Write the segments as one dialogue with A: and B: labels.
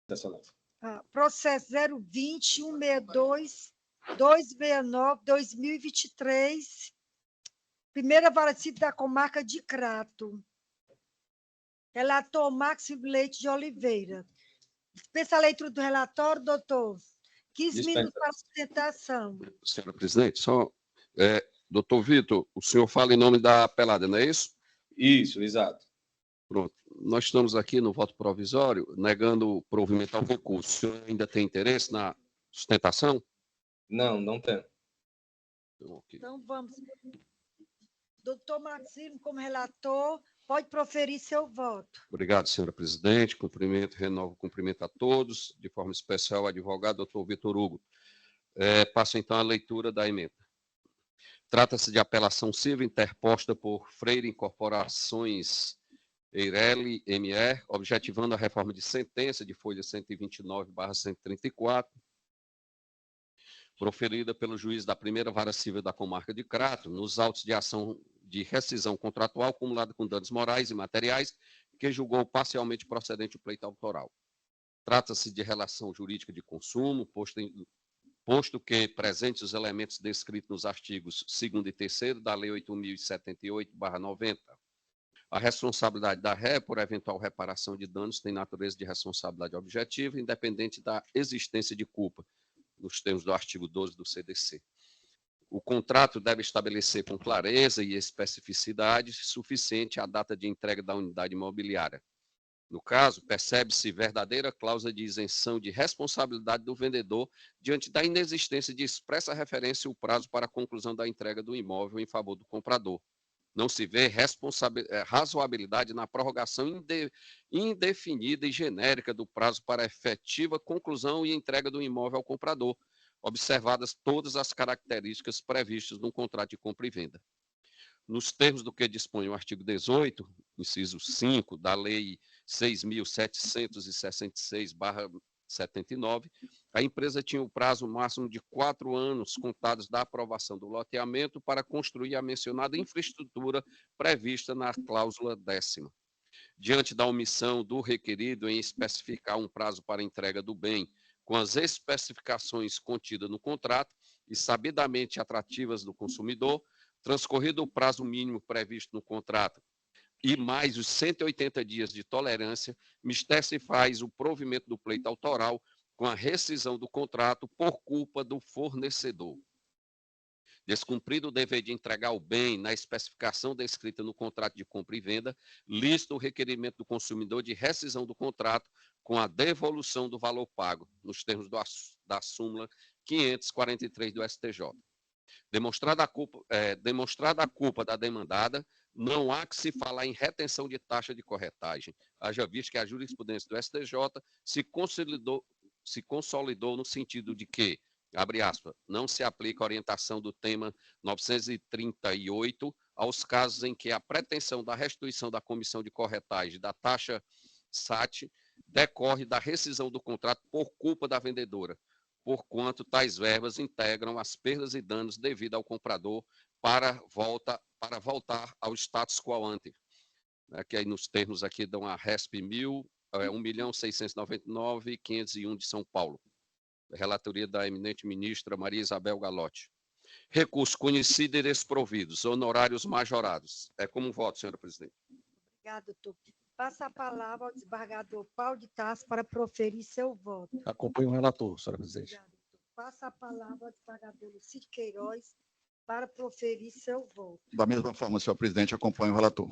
A: Excelência.
B: Processo 020-162-269-2023, Primeira Vara Civil da Comarca de Crato. Relator Máximo Leite de Oliveira. Dispensa a leitura do relatório, doutor. 15
A: Dispensa.
B: minutos para sustentação.
C: Senhora presidente, doutor Vitor, o senhor fala em nome da apelada, não é isso?
A: Isso, exato.
C: Pronto. Nós estamos aqui no voto provisório, negando o provimento ao recurso. O senhor ainda tem interesse na sustentação?
A: Não tem.
C: Okay.
B: Então, vamos. Doutor Maximo, como relator, pode proferir seu voto.
C: Obrigado, senhora presidente. Renovo o cumprimento a todos, de forma especial ao advogado doutor Vitor Hugo. Passo, então, a leitura da emenda. Trata-se de apelação civil interposta por Freire Incorporações Eireli ME, objetivando a reforma de sentença de folha 129/134, proferida pelo juiz da Primeira Vara Civil da Comarca de Crato, nos autos de ação de rescisão contratual acumulada com danos morais e materiais, que julgou parcialmente procedente o pleito autoral. Trata-se de relação jurídica de consumo, posto que presentes os elementos descritos nos artigos 2º e 3º da Lei 8.078/90. A responsabilidade da ré por eventual reparação de danos tem natureza de responsabilidade objetiva, independente da existência de culpa, nos termos do artigo 12 do CDC. O contrato deve estabelecer com clareza e especificidade suficiente a data de entrega da unidade imobiliária. No caso, percebe-se verdadeira cláusula de isenção de responsabilidade do vendedor diante da inexistência de expressa referência ao prazo para a conclusão da entrega do imóvel em favor do comprador. Não se vê razoabilidade na prorrogação indefinida e genérica do prazo para a efetiva conclusão e entrega do imóvel ao comprador, observadas todas as características previstas no contrato de compra e venda. Nos termos do que dispõe o artigo 18, inciso 5, da Lei 6.766/79, a empresa tinha o prazo máximo de 4 anos contados da aprovação do loteamento para construir a mencionada infraestrutura prevista na cláusula 10ª. Diante da omissão do requerido em especificar um prazo para entrega do bem com as especificações contidas no contrato e sabidamente atrativas do consumidor, transcorrido o prazo mínimo previsto no contrato e mais os 180 dias de tolerância, mister se faz o provimento do pleito autoral com a rescisão do contrato por culpa do fornecedor. Descumprido o dever de entregar o bem na especificação descrita no contrato de compra e venda, lista o requerimento do consumidor de rescisão do contrato com a devolução do valor pago, nos termos da súmula 543 do STJ. Demonstrada a culpa da demandada, não há que se falar em retenção de taxa de corretagem, haja visto que a jurisprudência do STJ se consolidou no sentido de que, abre aspas, não se aplica a orientação do tema 938 aos casos em que a pretensão da restituição da comissão de corretagem da taxa SAT decorre da rescisão do contrato por culpa da vendedora, porquanto tais verbas integram as perdas e danos devido ao comprador para voltar ao status quo ante, que aí nos termos aqui dão a RESP 1.699.501 de São Paulo. Relatoria da eminente ministra Maria Isabel Galotti. Recurso conhecido e desprovidos, honorários majorados. É como voto, senhora presidente.
B: Obrigada, doutor. Passa a palavra ao desembargador Paulo de Tarso para proferir seu voto.
D: Acompanho o relator, senhora presidente.
B: Obrigada, doutor. Passa a palavra ao desembargador Lucídio Queiroz para proferir seu voto.
D: Da mesma forma, senhor presidente, acompanho o relator.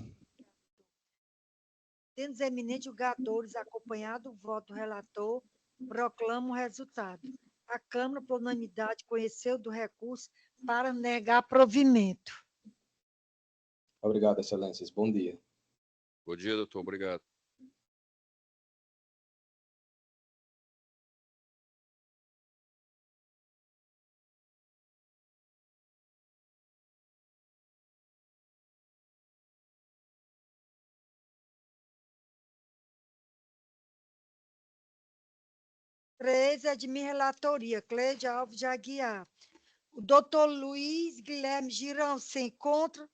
B: Tendo os eminentes julgadores acompanhado o voto do relator, proclamo o resultado. A Câmara, por unanimidade, conheceu do recurso para negar provimento.
A: Obrigado, excelências. Bom dia.
C: Bom dia, doutor. Obrigado.
B: Três é de minha relatoria, Cleide Alves de Aguiar. O doutor Luiz Guilherme Girão se encontra.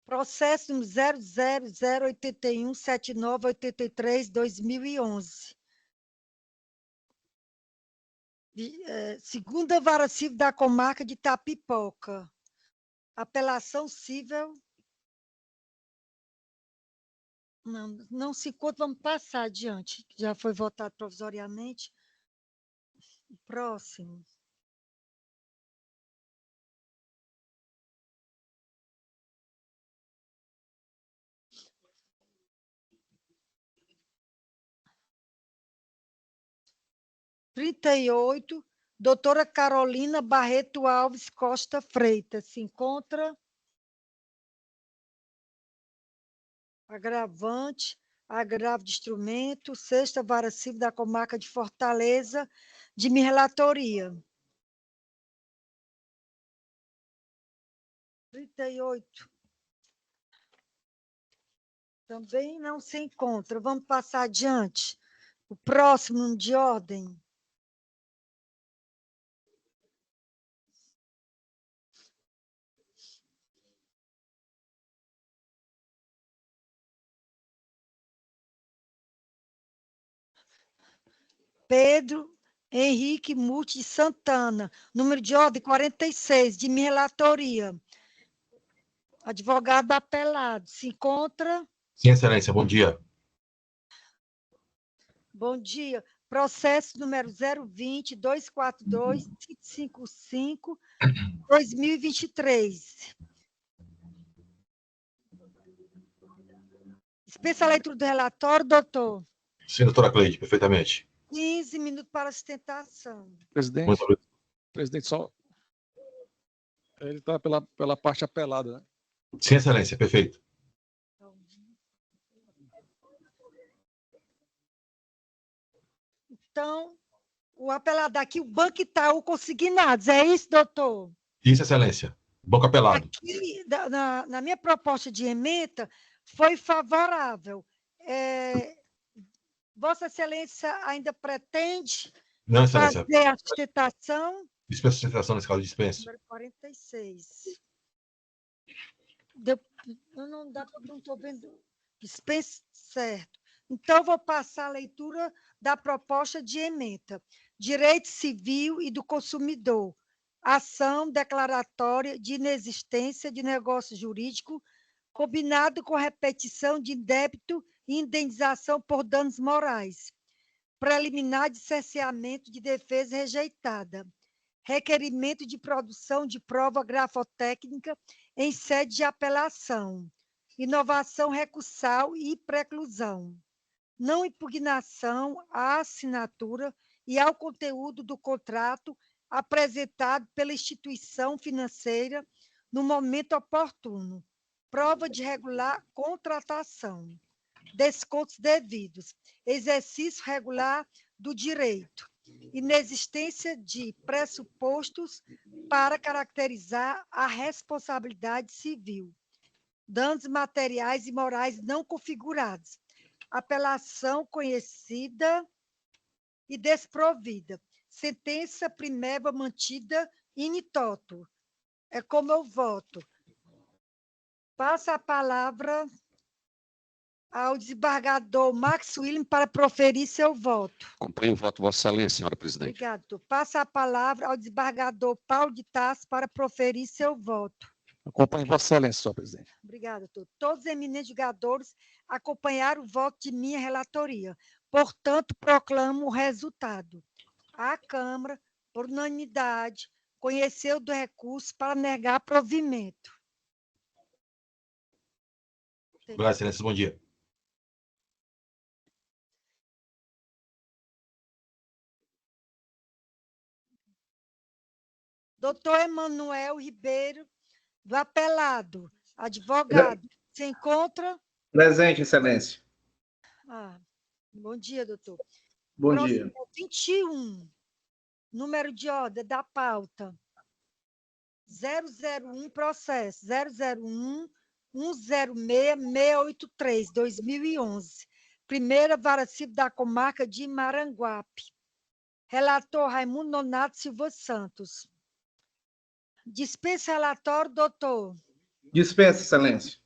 B: Processo número 000817983/2011. Segunda Vara Civil da Comarca de Itapipoca. Apelação civil. Não se encontra, vamos passar adiante. Já foi votado provisoriamente. Próximo. Doutora Carolina Barreto Alves Costa Freitas. Se encontra? Agravante, agravo de instrumento, sexta Vara Civil da Comarca de Fortaleza, de minha relatoria. 38. Também não se encontra. Vamos passar adiante. O próximo de ordem. Pedro Henrique Muti de Santana, número de ordem 46, de minha relatoria. Advogado apelado, se encontra?
E: Sim, excelência, bom dia.
B: Bom dia. Processo número 020-242-555-2023. Dispensa a leitura do relatório, doutor.
E: Sim, doutora Cleide, perfeitamente.
B: 15 minutos para sustentação.
D: Presidente,
E: Muito obrigado.
D: presidente, só... Ele está pela parte apelada, né?
E: Sim, excelência, perfeito.
B: Então, o apelado aqui, o Banco Itaú Consignados, é isso, doutor?
E: Isso, excelência. Banco apelado.
B: Aqui, na minha proposta de ementa, foi favorável. Vossa Excelência ainda pretende
E: Não, excelência.
B: fazer a sustentação?
E: Dispensa a sustentação nesse caso, dispensa.
B: Número 46. Não dá porque não estou vendo. Dispensa, certo. Então, vou passar a leitura da proposta de ementa. Direito civil e do consumidor. Ação declaratória de inexistência de negócio jurídico combinado com repetição de débito e indenização por danos morais. Preliminar de cerceamento de defesa rejeitada. Requerimento de produção de prova grafotécnica em sede de apelação. Inovação recursal e preclusão. Não impugnação à assinatura e ao conteúdo do contrato apresentado pela instituição financeira no momento oportuno. Prova de regular contratação. Descontos devidos. Exercício regular do direito. Inexistência de pressupostos para caracterizar a responsabilidade civil. Danos materiais e morais não configurados. Apelação conhecida e desprovida. Sentença priméria mantida in toto. É como eu voto. Passa a palavra ao desembargador Max William para proferir seu voto.
C: Acompanho o voto, Vossa Excelência, senhora presidente.
B: Obrigado. Passa a palavra ao desembargador Paulo de Tarso para proferir seu voto.
D: Acompanho Vossa Excelência, senhor presidente.
B: Obrigada, doutor. Todos os eminentes julgadores acompanharam o voto de minha relatoria. Portanto, proclamo o resultado. A Câmara, por unanimidade, conheceu do recurso para negar provimento.
E: Obrigado, excelência, bom dia.
B: Doutor Emanuel Ribeiro, do apelado, advogado, se encontra?
F: Presente, excelência.
B: Bom dia, doutor.
F: Bom
B: Próximo,
F: dia.
B: 21, número de ordem da pauta. 001, processo 001-106-683, 2011. Primeira Vara Civil da Comarca de Maranguape. Relator Raimundo Nonato Silva Santos. Dispensa relatório, doutor.
F: Dispensa, excelência.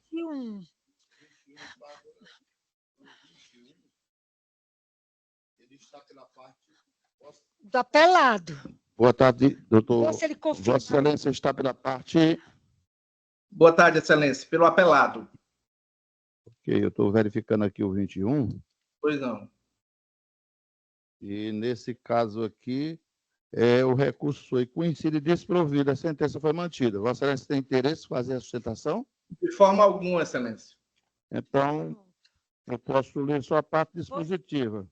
B: do apelado.
D: Boa tarde, doutor.
B: Ou se ele confirma.
D: Vossa Excelência está pela parte...
F: Boa tarde, Excelência. Pelo apelado.
D: Ok, eu estou verificando aqui o 21.
F: Pois não.
D: E nesse caso aqui, o recurso foi conhecido e desprovido. A sentença foi mantida. Vossa Excelência tem interesse em fazer a sustentação?
F: De forma alguma, Excelência.
D: Então, eu posso ler só a parte dispositiva.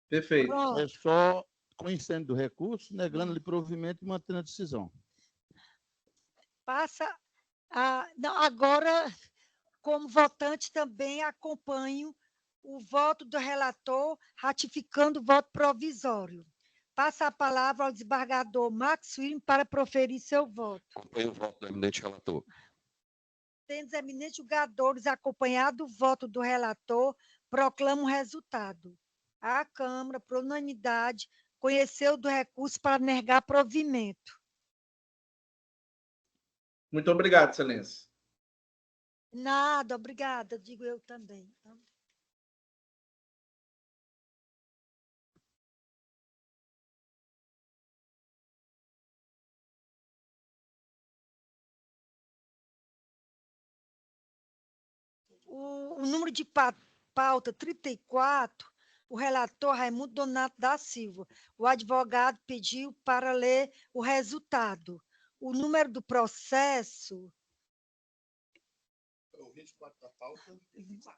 F: Perfeito.
B: Pronto.
D: É só conhecendo do recurso, negando-lhe provimento e mantendo a decisão.
B: Passa não, agora, como votante, também acompanho o voto do relator, ratificando o voto provisório. Passa a palavra ao desembargador Max Firme para proferir seu voto.
C: Acompanho o voto do eminente relator.
B: Tendo os eminentes julgadores acompanhado o voto do relator, proclamo o resultado. A Câmara, por unanimidade, conheceu do recurso para negar provimento.
F: Muito obrigado, Excelência.
B: Nada, obrigada, digo eu também. O número de pauta 34, o relator Raimundo Donato da Silva. O advogado pediu para ler o resultado. O número do processo...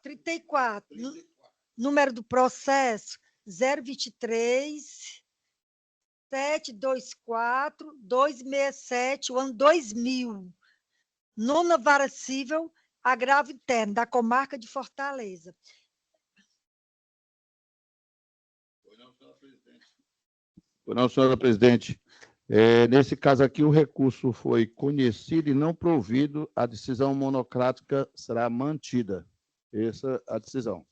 B: 34. Número do processo 023 724 267, o ano 2000. Nona Vara Civil, agravo interno, da comarca de Fortaleza.
D: Pois não, senhora presidente. Nesse caso aqui, o recurso foi conhecido e não provido, a decisão monocrática será mantida. Essa é a decisão.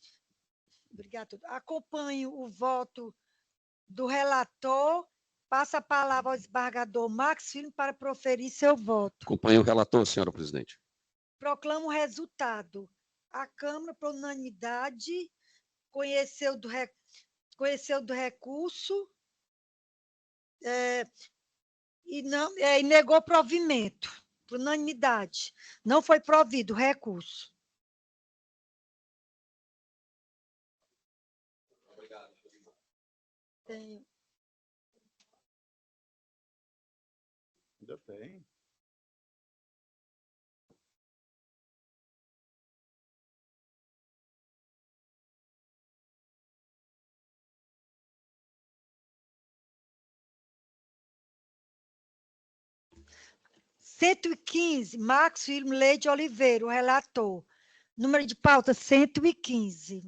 B: Obrigada. Acompanho o voto do relator. Passa a palavra ao desembargador Max Filho para proferir seu voto.
C: Acompanho o relator, senhora presidente.
B: Proclamo o resultado. A Câmara, por unanimidade, conheceu do recurso e negou provimento, por unanimidade. Não foi provido o recurso.
C: Obrigado.
B: Tenho.
D: Ainda tem.
B: (115), Max Filho Leite Oliveira, o relator. Número de pauta 115.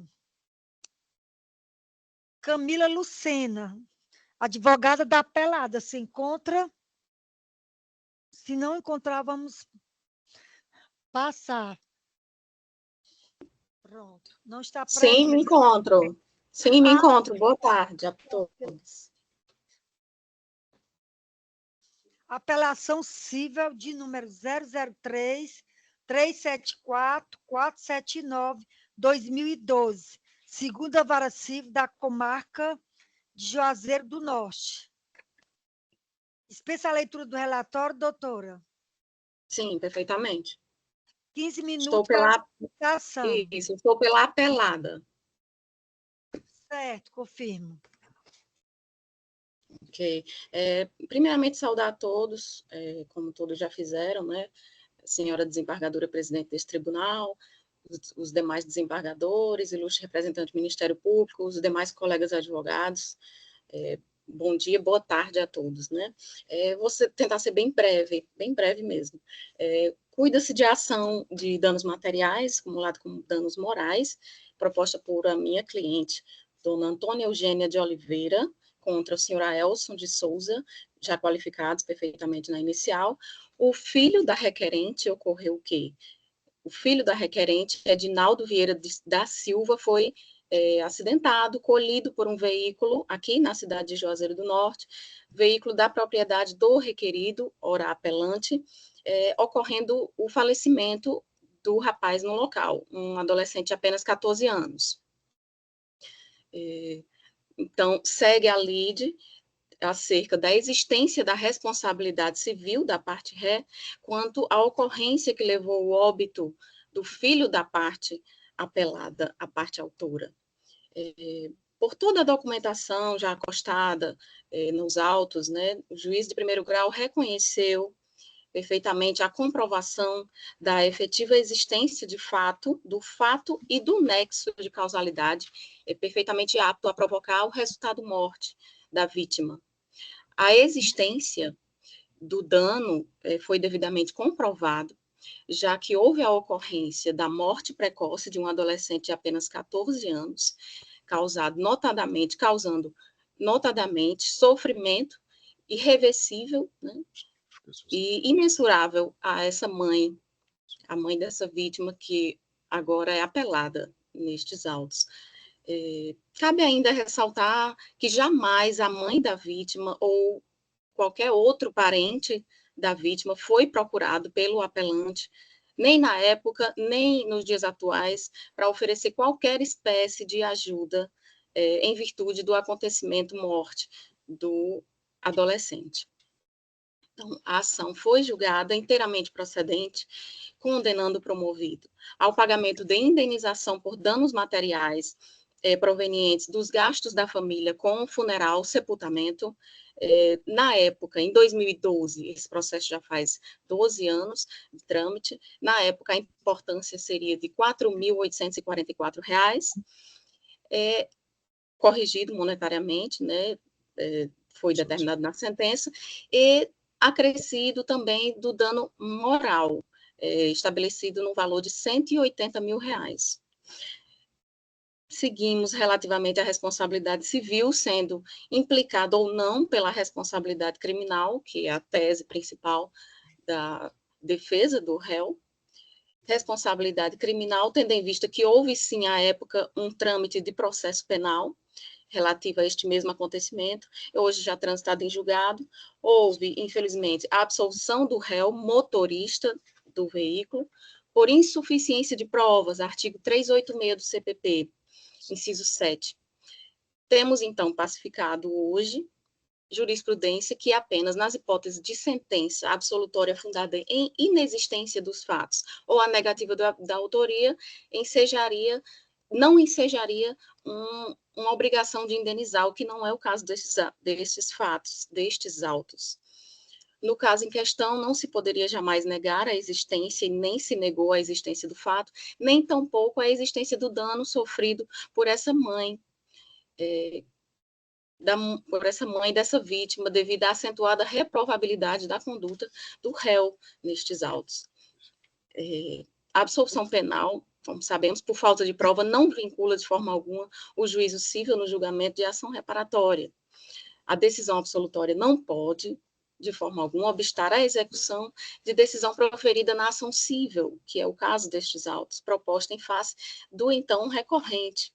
B: Camila Lucena, advogada da apelada, se encontra? Se não encontrar, vamos passar. Pronto. Não está presente.
G: Sim, me encontro. Sim, me encontro. Boa tarde a todos.
B: Apelação civil de número 003-374-479-2012, segunda vara civil da comarca de Juazeiro do Norte. Dispensa a leitura do relatório, doutora.
G: Sim, perfeitamente.
B: 15 minutos
G: Estou
B: para
G: pela...
B: a apresentação.
G: Isso, estou pela apelada.
B: Certo, confirmo.
G: Ok. Primeiramente, saudar a todos, como todos já fizeram, né? Senhora desembargadora presidente deste tribunal, os demais desembargadores, ilustre representante do Ministério Público, os demais colegas advogados. Bom dia, boa tarde a todos, né? Vou tentar ser bem breve mesmo. Cuida-se de ação de danos materiais, acumulado como danos morais, proposta por a minha cliente, dona Antônia Eugênia de Oliveira, contra o senhor Aelson de Souza, já qualificados perfeitamente na inicial. O filho da requerente, ocorreu o quê? O filho da requerente, Edinaldo Vieira da Silva, foi acidentado, colhido por um veículo aqui na cidade de Juazeiro do Norte, veículo da propriedade do requerido, ora apelante, ocorrendo o falecimento do rapaz no local, um adolescente de apenas 14 anos. Então, segue a lide. acerca da existência da responsabilidade civil da parte ré, quanto à ocorrência que levou ao óbito do filho da parte apelada, a parte autora. Por toda a documentação já acostada nos autos, né, o juiz de primeiro grau reconheceu perfeitamente a comprovação da efetiva existência de fato, do fato e do nexo de causalidade, perfeitamente apto a provocar o resultado morte da vítima. A existência do dano foi devidamente comprovado, já que houve a ocorrência da morte precoce de um adolescente de apenas 14 anos, causando notadamente sofrimento irreversível, né, e imensurável a essa mãe, a mãe dessa vítima, que agora é apelada nestes autos. Cabe ainda ressaltar que jamais a mãe da vítima ou qualquer outro parente da vítima foi procurado pelo apelante, nem na época, nem nos dias atuais, para oferecer qualquer espécie de ajuda em virtude do acontecimento morte do adolescente. Então, a ação foi julgada inteiramente procedente, condenando o promovido ao pagamento de indenização por danos materiais provenientes dos gastos da família com funeral, sepultamento. Na época, em 2012, esse processo já faz 12 anos de trâmite, na época a importância seria de R$ 4.844, corrigido monetariamente, né, foi determinado na sentença, e acrescido também do dano moral, estabelecido no valor de R$ 180 mil. Seguimos relativamente à responsabilidade civil, sendo implicado ou não pela responsabilidade criminal, que é a tese principal da defesa do réu. Responsabilidade criminal, tendo em vista que houve, sim, à época, um trâmite de processo penal relativo a este mesmo acontecimento, hoje já transitado em julgado. Houve, infelizmente, a absolvição do réu motorista do veículo por insuficiência de provas, artigo 386 do CPP, inciso 7. Temos, então, pacificado hoje jurisprudência que apenas nas hipóteses de sentença absolutória fundada em inexistência dos fatos ou a negativa da autoria não ensejaria uma obrigação de indenizar, o que não é o caso destes fatos, destes autos. No caso em questão, não se poderia jamais negar a existência, e nem se negou a existência do fato, nem tampouco a existência do dano sofrido por essa mãe, dessa vítima, devido à acentuada reprovabilidade da conduta do réu nestes autos. A absolução penal, como sabemos, por falta de prova, não vincula de forma alguma o juízo civil no julgamento de ação reparatória. A decisão absolutória não pode, de forma alguma, obstar a execução de decisão proferida na ação civil, que é o caso destes autos, proposta em face do então recorrente,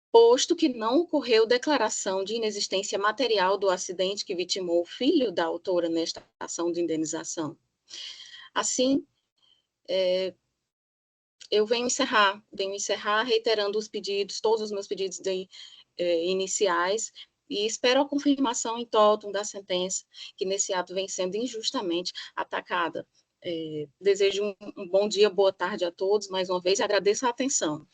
G: posto que não ocorreu declaração de inexistência material do acidente que vitimou o filho da autora nesta ação de indenização. Assim, eu venho encerrar reiterando os pedidos, todos os meus pedidos iniciais, e espero a confirmação em totum da sentença, que nesse ato vem sendo injustamente atacada. Desejo um bom dia, boa tarde a todos, mais uma vez, e agradeço a atenção.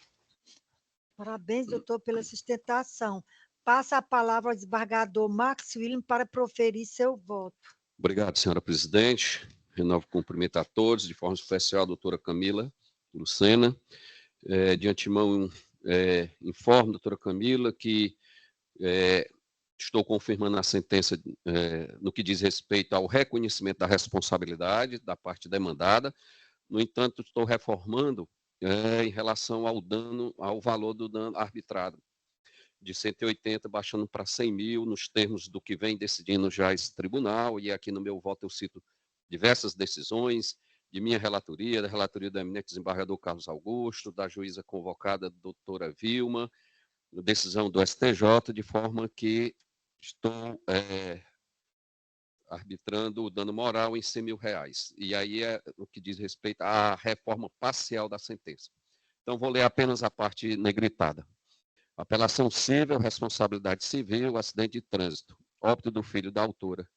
B: Parabéns, doutor, pela sustentação. Passa a palavra ao desembargador Marcos William para proferir seu voto.
C: Obrigado, senhora presidente. Renovo o cumprimento a todos, de forma especial a doutora Camila Lucena. De antemão, informo, doutora Camila, que estou confirmando a sentença no que diz respeito ao reconhecimento da responsabilidade da parte demandada. No entanto, estou reformando em relação ao valor do dano arbitrado, de 180, baixando para 100 mil, nos termos do que vem decidindo já esse tribunal, e aqui no meu voto eu cito diversas decisões de minha relatoria, da relatoria do eminente desembargador Carlos Augusto, da juíza convocada, doutora Vilma, decisão do STJ, de forma que estou arbitrando o dano moral em R$100 mil. E aí é o que diz respeito à reforma parcial da sentença. Então, vou ler apenas a parte negritada. Apelação civil, responsabilidade civil, acidente de trânsito. óbito do filho da autora,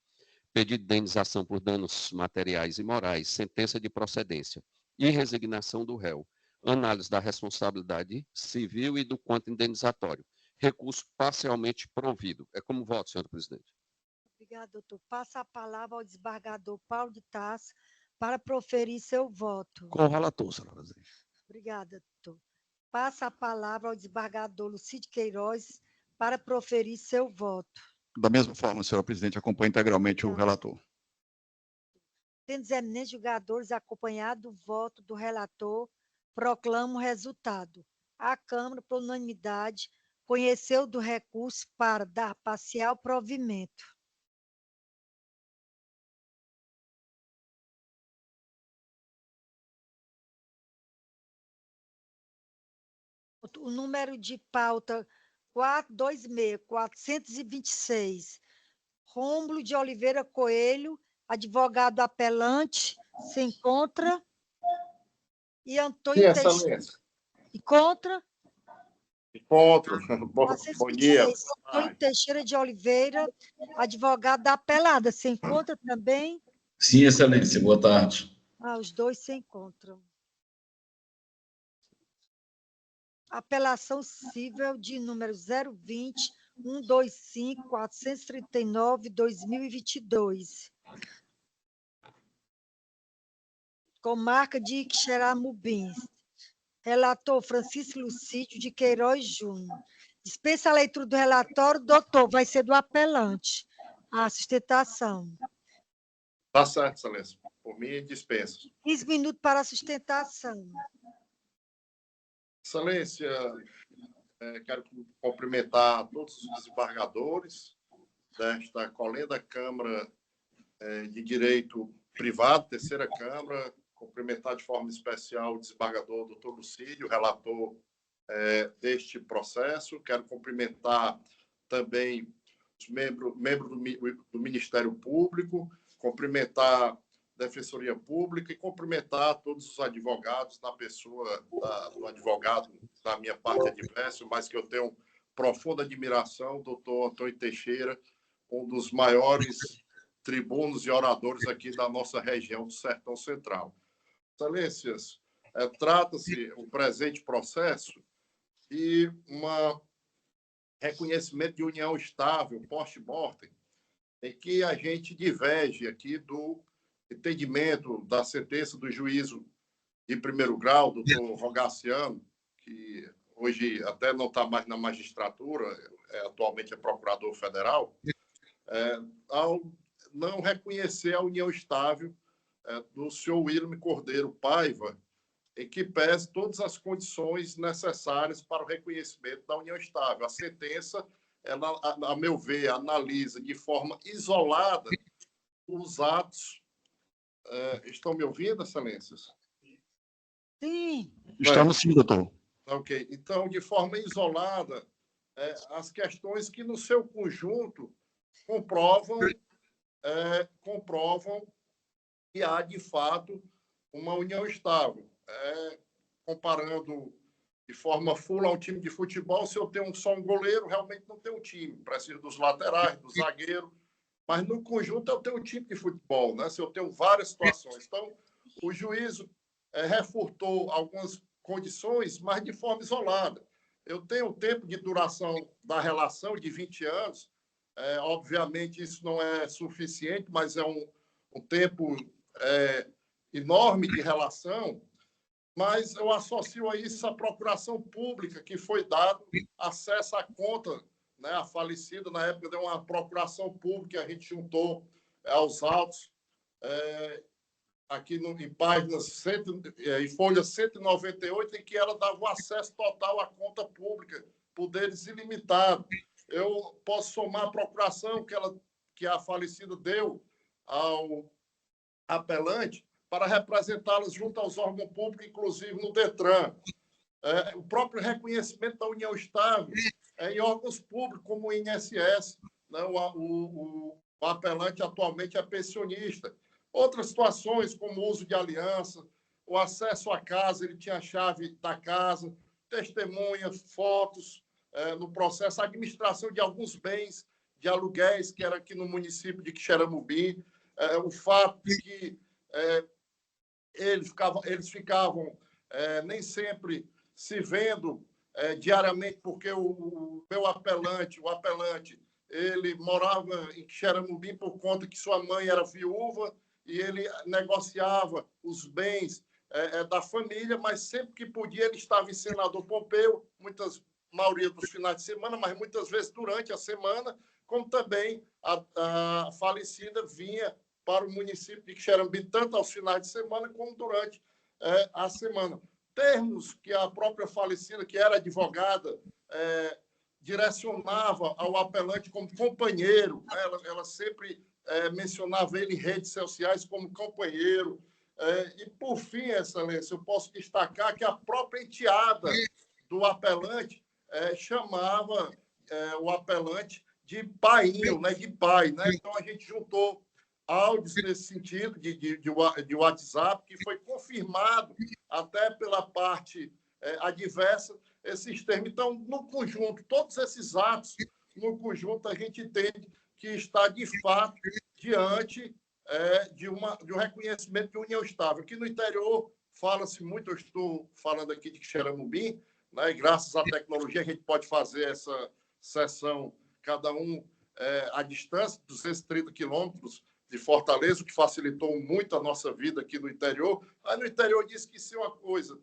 C: pedido de indenização por danos materiais e morais, sentença de procedência e resignação do réu, análise da responsabilidade civil e do quanto indenizatório. Recurso parcialmente provido. É como voto, senhor presidente.
B: Obrigada, doutor. Passa a palavra ao desembargador Paulo de Tarso para proferir seu voto.
D: Com o relator, senhora presidente.
B: Obrigada, doutor. Passa a palavra ao desembargador Lucídio Queiroz para proferir seu voto.
H: Da mesma forma, senhora presidente, acompanho integralmente o relator.
B: Tendo os eminentes julgadores acompanhado do voto do relator, proclamo o resultado. A Câmara, por unanimidade, conheceu do recurso para dar parcial provimento. O número de pauta 426, Rômulo de Oliveira Coelho, advogado apelante, se encontra. E Antônio Teixeira. E contra?
I: Encontro. Bom dia.
B: Antônio Teixeira de Oliveira, advogado da apelada, se encontra também?
J: Sim, excelência. Boa tarde.
B: Os dois se encontram. Apelação civil de número 020-125-439-2022. Comarca de Ixeramobim. Relator Francisco Lucídio de Queiroz Júnior. Dispensa a leitura do relatório, doutor, vai ser do apelante. A sustentação.
I: Tá certo, excelência. Por mim, dispensa.
B: 15 minutos para a sustentação.
I: Excelência, quero cumprimentar todos os desembargadores desta colenda Câmara de Direito Privado, terceira Câmara, cumprimentar de forma especial o desembargador doutor Lucídio, relator deste processo. Quero cumprimentar também os membros do Ministério Público, cumprimentar a Defensoria Pública e cumprimentar todos os advogados, na pessoa do advogado da minha parte adversa, mas que eu tenho profunda admiração, doutor Antônio Teixeira, um dos maiores tribunos e oradores aqui da nossa região do Sertão Central. Excelências, trata-se o presente processo de um reconhecimento de união estável, post-mortem, em que a gente diverge aqui do entendimento da sentença do juízo de primeiro grau, doutor Rogaciano, que hoje até não está mais na magistratura, atualmente é procurador federal, ao não reconhecer a união estável do senhor William Cordeiro Paiva, em que pese todas as condições necessárias para o reconhecimento da união estável. A sentença, ela, a meu ver, analisa de forma isolada os atos. Estão me ouvindo, excelências?
B: Sim.
H: Estamos sim, doutor.
I: Ok. Então, de forma isolada, as questões que, no seu conjunto, comprovam que há, de fato, uma união estável. Comparando de forma full a um time de futebol, se eu tenho só um goleiro, realmente não tenho um time. Preciso dos laterais, do zagueiro, mas no conjunto eu tenho um time de futebol, né? Se eu tenho várias situações. Então, o juízo refurtou algumas condições, mas de forma isolada. Eu tenho o tempo de duração da relação de 20 anos. Obviamente, isso não é suficiente, mas é um tempo enorme de relação. Mas eu associo a isso a procuração pública, que foi dado acesso à conta, né? A falecida, na época, deu uma procuração pública, a gente juntou aos autos, aqui em páginas, em folha 198, em que ela dava o acesso total à conta pública, poderes ilimitados. Eu posso somar a procuração que a falecida deu ao apelante para representá-las junto aos órgãos públicos, inclusive no DETRAN. O próprio reconhecimento da união estável em órgãos públicos, como o INSS, né? O apelante atualmente é pensionista. Outras situações, como o uso de aliança, o acesso à casa, ele tinha a chave da casa, testemunhas, fotos no processo, a administração de alguns bens de aluguéis, que era aqui no município de Quixeramobim, o fato de que eles ficavam nem sempre se vendo diariamente, porque o meu apelante, ele morava em Quixeramobim por conta que sua mãe era viúva e ele negociava os bens da família, mas sempre que podia ele estava em Senador Pompeu, maioria dos finais de semana, mas muitas vezes durante a semana, como também a falecida vinha para o município de Quixeramobim, tanto aos finais de semana como durante a semana. Termos que a própria falecida, que era advogada, direcionava ao apelante como companheiro, né? Ela sempre mencionava ele em redes sociais como companheiro. E, por fim, Excelência, eu posso destacar que a própria enteada do apelante chamava o apelante de painho, né? De pai. Né? Então, a gente juntou áudios nesse sentido de WhatsApp, que foi confirmado até pela parte adversa esses termos. Então, no conjunto, todos esses atos, no conjunto, a gente entende que está, de fato, diante de um reconhecimento de união estável. Aqui no interior, fala-se muito, eu estou falando aqui de Quixeramobim, né, e graças à tecnologia a gente pode fazer essa sessão, cada um à distância, 230 quilômetros de Fortaleza, o que facilitou muito a nossa vida aqui no interior. Aí no interior diz que se uma coisa,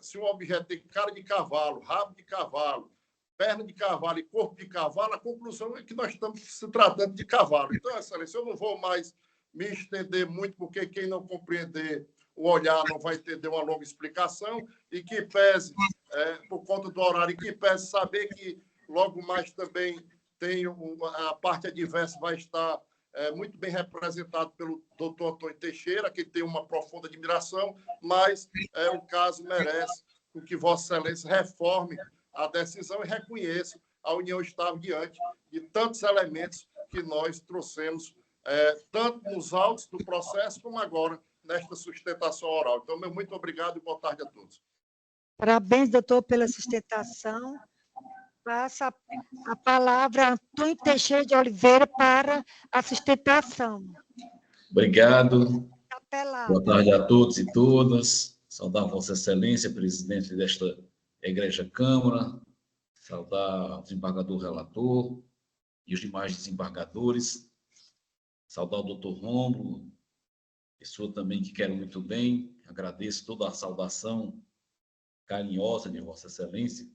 I: se um objeto tem cara de cavalo, rabo de cavalo, perna de cavalo e corpo de cavalo, a conclusão é que nós estamos se tratando de cavalo. Então, Excelência, eu não vou mais me estender muito, porque quem não compreender o olhar não vai entender uma longa explicação, e que pese, por conta do horário, e que pese saber que logo mais também tem a parte adversa vai estar muito bem representado pelo doutor Antônio Teixeira, que tem uma profunda admiração, mas o caso merece que Vossa Excelência reforme a decisão e reconheça a união estável diante de tantos elementos que nós trouxemos, tanto nos autos do processo, como agora nesta sustentação oral. Então, meu muito obrigado e boa tarde a todos.
B: Parabéns, doutor, pela sustentação. Passa a palavra a Antônio Teixeira de Oliveira para a sustentação.
J: Obrigado.
B: Apelado.
J: Boa tarde a todos e todas. Saudar Vossa Excelência, presidente desta Egregia Câmara, saudar o desembargador relator e os demais desembargadores, saudar o doutor Rômulo, pessoa também que quero muito bem, agradeço toda a saudação carinhosa de Vossa Excelência,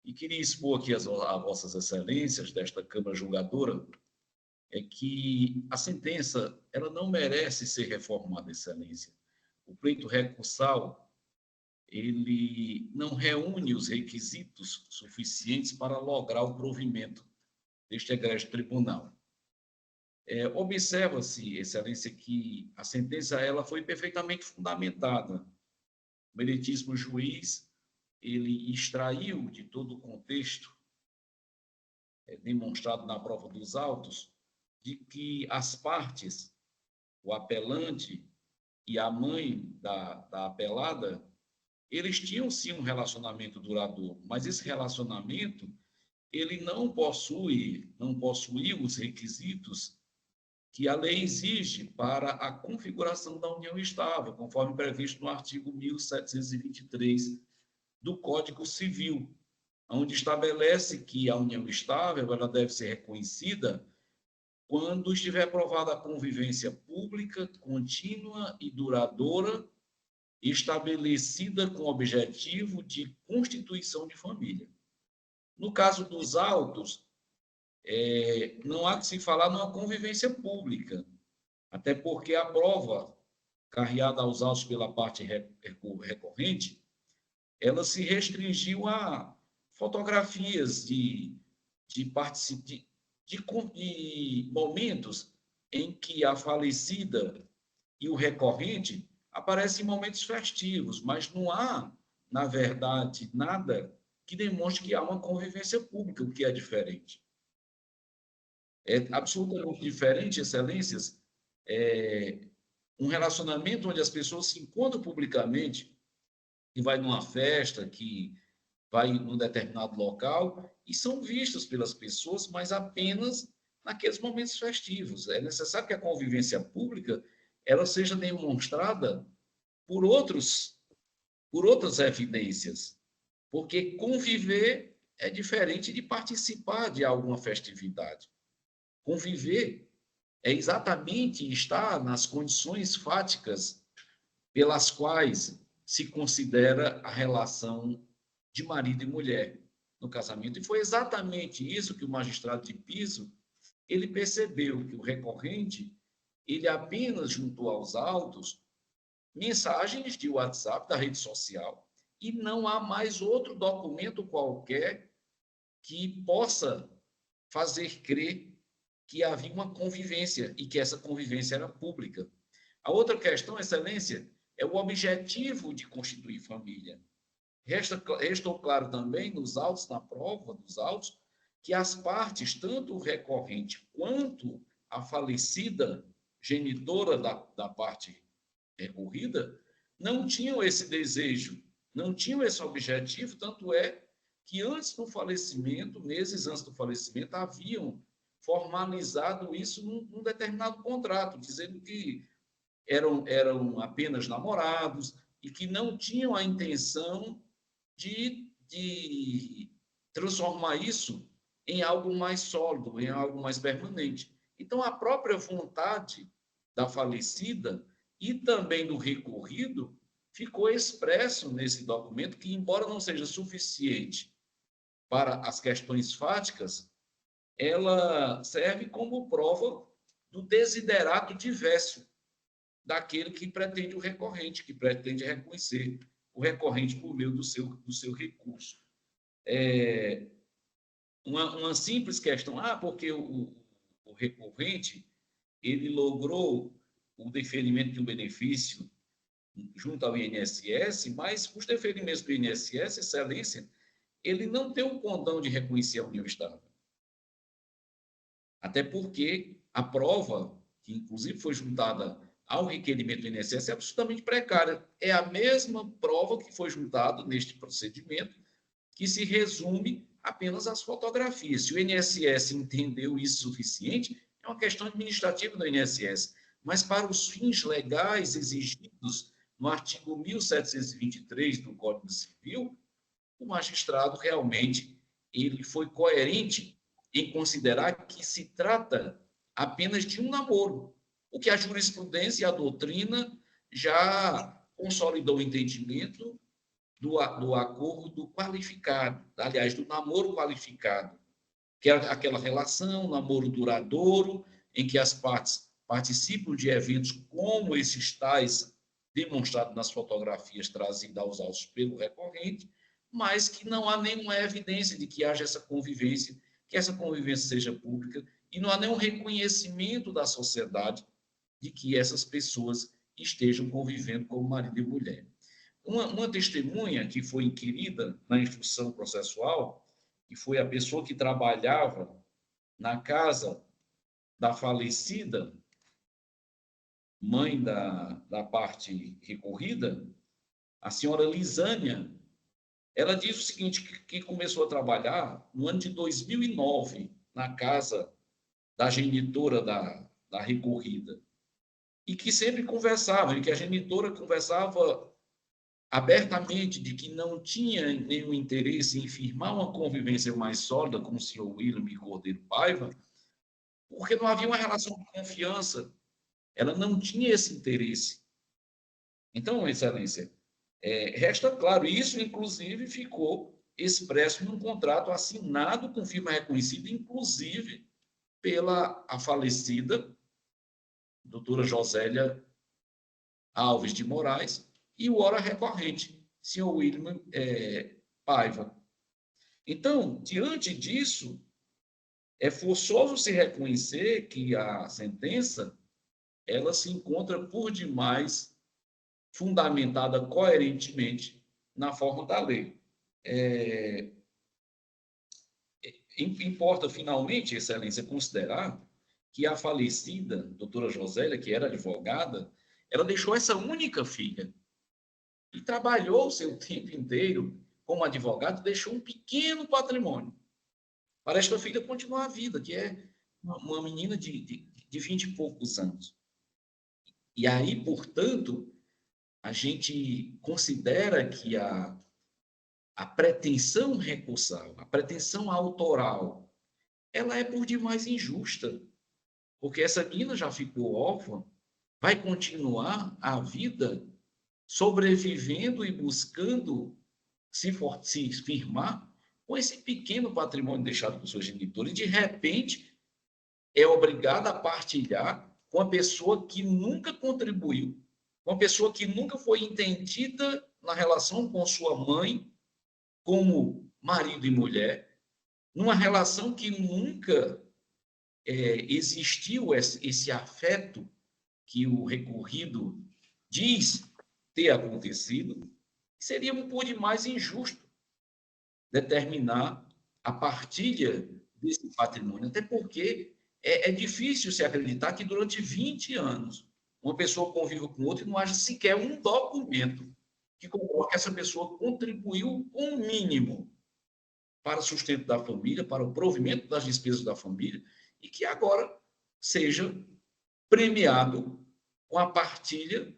J: e queria expor aqui a Vossas Excelências desta Câmara Julgadora, que a sentença ela não merece ser reformada, Excelência. O pleito recursal ele não reúne os requisitos suficientes para lograr o provimento deste egrégio tribunal. Observa-se, Excelência, que a sentença ela foi perfeitamente fundamentada. O meritíssimo juiz ele extraiu de todo o contexto demonstrado na prova dos autos de que as partes, o apelante e a mãe da apelada, eles tinham sim um relacionamento duradouro, mas esse relacionamento ele não possuía os requisitos que a lei exige para a configuração da união estável, conforme previsto no artigo 1723 do Código Civil, onde estabelece que a união estável ela deve ser reconhecida quando estiver aprovada a convivência pública, contínua e duradoura, estabelecida com o objetivo de constituição de família. No caso dos autos, não há que se falar numa convivência pública, até porque a prova carreada aos autos pela parte recorrente, ela se restringiu a fotografias de momentos em que a falecida e o recorrente aparecem em momentos festivos, mas não há, na verdade, nada que demonstre que há uma convivência pública, o que é diferente. É absolutamente diferente, Excelências, um relacionamento onde as pessoas se encontram publicamente, que vai numa festa, que vai num determinado local, e são vistos pelas pessoas, mas apenas naqueles momentos festivos. É necessário que a convivência pública ela seja demonstrada por outras evidências, porque conviver é diferente de participar de alguma festividade. Conviver é exatamente estar nas condições fáticas pelas quais se considera a relação de marido e mulher no casamento. E foi exatamente isso que o magistrado de piso ele percebeu, que o recorrente ele apenas juntou aos autos mensagens de WhatsApp, da rede social, e não há mais outro documento qualquer que possa fazer crer que havia uma convivência e que essa convivência era pública. A outra questão, Excelência, é o objetivo de constituir família. Restou claro também nos autos, na prova dos autos, que as partes, tanto o recorrente quanto a falecida genitora da parte recorrida, não tinham esse desejo, não tinham esse objetivo, tanto é que antes do falecimento, meses antes do falecimento, haviam formalizado isso num determinado contrato, dizendo que eram apenas namorados e que não tinham a intenção de transformar isso em algo mais sólido, em algo mais permanente. Então, a própria vontade da falecida e também do recorrido ficou expresso nesse documento que, embora não seja suficiente para as questões fáticas, ela serve como prova do desiderato diverso daquele que pretende o recorrente, que pretende reconhecer o recorrente por meio do seu recurso. Uma simples questão, porque o recorrente ele logrou o deferimento de um benefício junto ao INSS, mas os deferimentos do INSS, Excelência, ele não tem o condão de reconhecer a união estável. Até porque a prova, que inclusive foi juntada ao requerimento do INSS, é absolutamente precária. É a mesma prova que foi juntada neste procedimento, que se resume apenas às fotografias. Se o INSS entendeu isso suficiente, é uma questão administrativa do INSS. Mas para os fins legais exigidos no artigo 1723 do Código Civil, o magistrado realmente ele foi coerente em considerar que se trata apenas de um namoro, o que a jurisprudência e a doutrina já consolidou o entendimento do acordo qualificado, aliás, do namoro qualificado, que é aquela relação, namoro duradouro, em que as partes participam de eventos como esses tais demonstrados nas fotografias trazidas aos autos pelo recorrente, mas que não há nenhuma evidência de que haja essa convivência, que essa convivência seja pública, e não há nenhum reconhecimento da sociedade de que essas pessoas estejam convivendo como marido e mulher. Uma testemunha que foi inquirida na instrução processual, que foi a pessoa que trabalhava na casa da falecida, mãe da parte recorrida, a senhora Lisânia, ela diz o seguinte, que começou a trabalhar no ano de 2009, na casa da genitora da recorrida, e que sempre conversava, e que a genitora conversava abertamente de que não tinha nenhum interesse em firmar uma convivência mais sólida com o senhor William Cordeiro Paiva, porque não havia uma relação de confiança, ela não tinha esse interesse. Então, Excelência, resta claro, isso inclusive ficou expresso num contrato assinado com firma reconhecida, inclusive pela a falecida doutora Josélia Alves de Moraes e o ora recorrente, senhor William Paiva. Então, diante disso, é forçoso se reconhecer que a sentença ela se encontra por demais fundamentada coerentemente na forma da lei. Importa, finalmente, Excelência, considerar que a falecida, doutora Josélia, que era advogada, ela deixou essa única filha e trabalhou o seu tempo inteiro como advogado, deixou um pequeno patrimônio. para esta filha continuar a vida, que é uma menina de 20 e poucos anos. E aí, portanto, a gente considera que a pretensão recursal, a pretensão autoral, ela é por demais injusta, porque essa menina já ficou órfã, vai continuar a vida sobrevivendo e buscando se firmar com esse pequeno patrimônio deixado por seus genitores, e de repente é obrigada a partilhar com a pessoa que nunca contribuiu, com a pessoa que nunca foi entendida na relação com sua mãe, como marido e mulher, numa relação que nunca existiu esse afeto que o recorrido diz ter acontecido. Seria por demais injusto determinar a partilha desse patrimônio, até porque é difícil se acreditar que durante 20 anos uma pessoa conviva com outra e não haja sequer um documento que comprove que essa pessoa contribuiu o mínimo para o sustento da família, para o provimento das despesas da família, e que agora seja premiado com a partilha,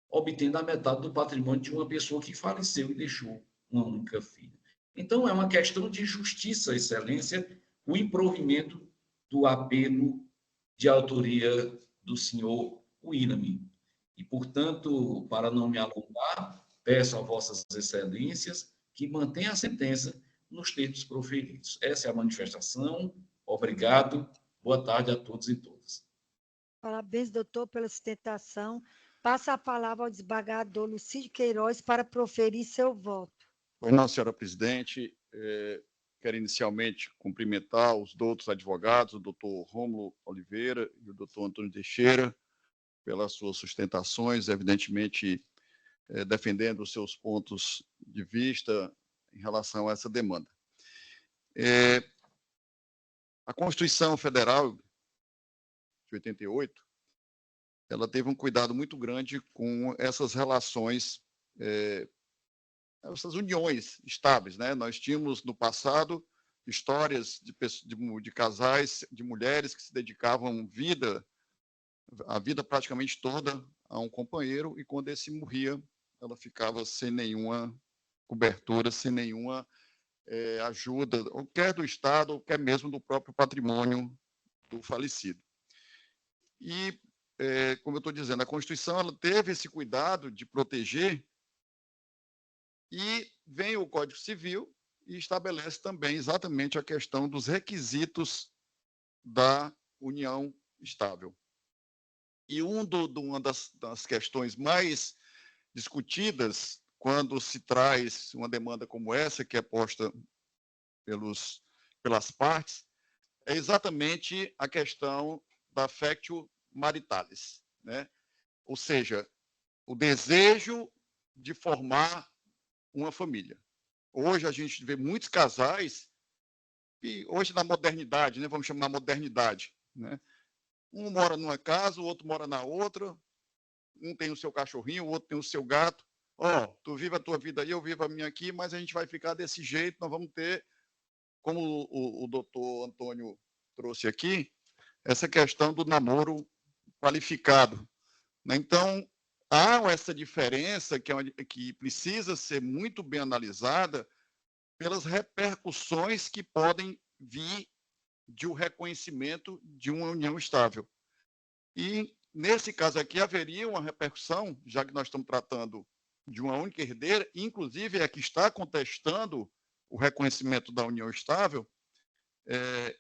J: obtendo a metade do patrimônio de uma pessoa que faleceu e deixou uma única filha. Então, é uma questão de justiça, Excelência, o improvimento do apelo de autoria do senhor William. E, portanto, para não me alongar, peço a vossas excelências que mantenham a sentença nos termos proferidos. Essa é a manifestação. Obrigado. Boa tarde a todos e todas.
B: Parabéns, doutor, pela sustentação. Passa a palavra ao desembargador Lucídio Queiroz para proferir seu voto.
H: Pois não, senhora presidente. Quero inicialmente cumprimentar os doutos advogados, o doutor Rômulo Oliveira e o doutor Antônio Teixeira, pelas suas sustentações, evidentemente defendendo os seus pontos de vista em relação a essa demanda. A Constituição Federal de 88, ela teve um cuidado muito grande com essas relações, essas uniões estáveis, né? Nós tínhamos, no passado, histórias de casais, de mulheres que se dedicavam a vida praticamente toda a um companheiro, e quando esse morria, ela ficava sem nenhuma cobertura, sem nenhuma ajuda, ou quer do Estado, ou quer mesmo do próprio patrimônio do falecido. E, como eu estou dizendo, a Constituição ela teve esse cuidado de proteger, e vem o Código Civil e estabelece também exatamente a questão dos requisitos da união estável. E uma das questões mais discutidas quando se traz uma demanda como essa, que é posta pelas partes, é exatamente a questão da affectio maritalis, né? Ou seja, o desejo de formar uma família. Hoje a gente vê muitos casais, e hoje na modernidade, né, vamos chamar modernidade, né? Um mora numa casa, o outro mora na outra, um tem o seu cachorrinho, o outro tem o seu gato. Tu vive a tua vida aí, eu vivo a minha aqui, mas a gente vai ficar desse jeito, nós vamos ter, como o doutor Antônio trouxe aqui, essa questão do namoro qualificado, né? Então, há essa diferença que precisa ser muito bem analisada pelas repercussões que podem vir de um reconhecimento de uma união estável. E, nesse caso aqui, haveria uma repercussão, já que nós estamos tratando de uma única herdeira, inclusive é que está contestando o reconhecimento da união estável,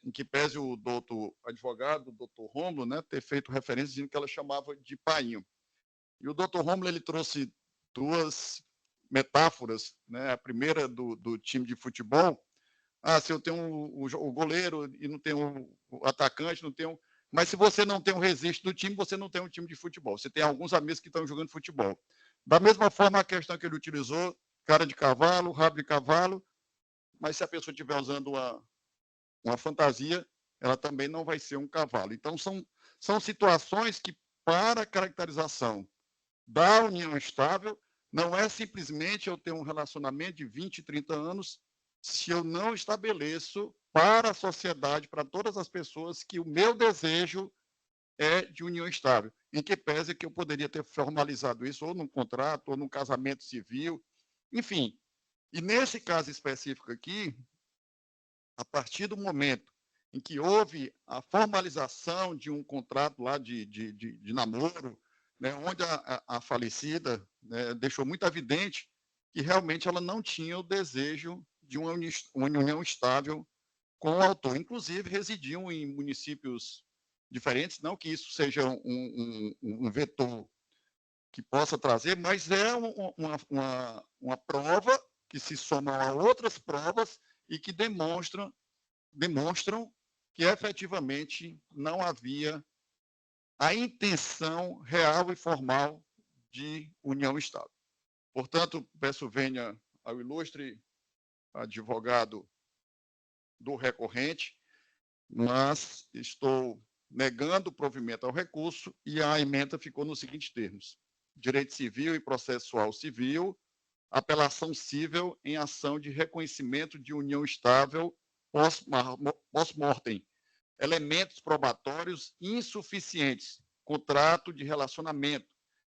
H: em que pese o doutor advogado, o doutor Rômulo, né, ter feito referência dizendo que ela chamava de painho. E o doutor Rômulo ele trouxe duas metáforas, né? A primeira do time de futebol. Se eu tenho o goleiro e não tenho o atacante, não tenho... Mas se você não tem um registro do time, você não tem um time de futebol. Você tem alguns amigos que estão jogando futebol. Da mesma forma, a questão que ele utilizou, cara de cavalo, rabo de cavalo, mas se a pessoa estiver usando uma fantasia, ela também não vai ser um cavalo. Então, são situações que, para a caracterização da união estável, não é simplesmente eu ter um relacionamento de 20, 30 anos se eu não estabeleço para a sociedade, para todas as pessoas, que o meu desejo é de união estável, em que pese que eu poderia ter formalizado isso ou num contrato, ou num casamento civil, enfim. E nesse caso específico aqui, a partir do momento em que houve a formalização de um contrato lá de namoro, né, onde a falecida, né, deixou muito evidente que realmente ela não tinha o desejo de uma união estável com o autor. Inclusive, residiam em municípios diferentes, não que isso seja um vetor que possa trazer, mas é uma prova que se soma a outras provas e que demonstram que efetivamente não havia a intenção real e formal de união estável. Portanto, peço vênia ao ilustre advogado do recorrente, mas estou negando o provimento ao recurso e a emenda ficou nos seguintes termos: direito civil e processual civil, apelação cível em ação de reconhecimento de união estável pós-mortem, elementos probatórios insuficientes, contrato de relacionamento,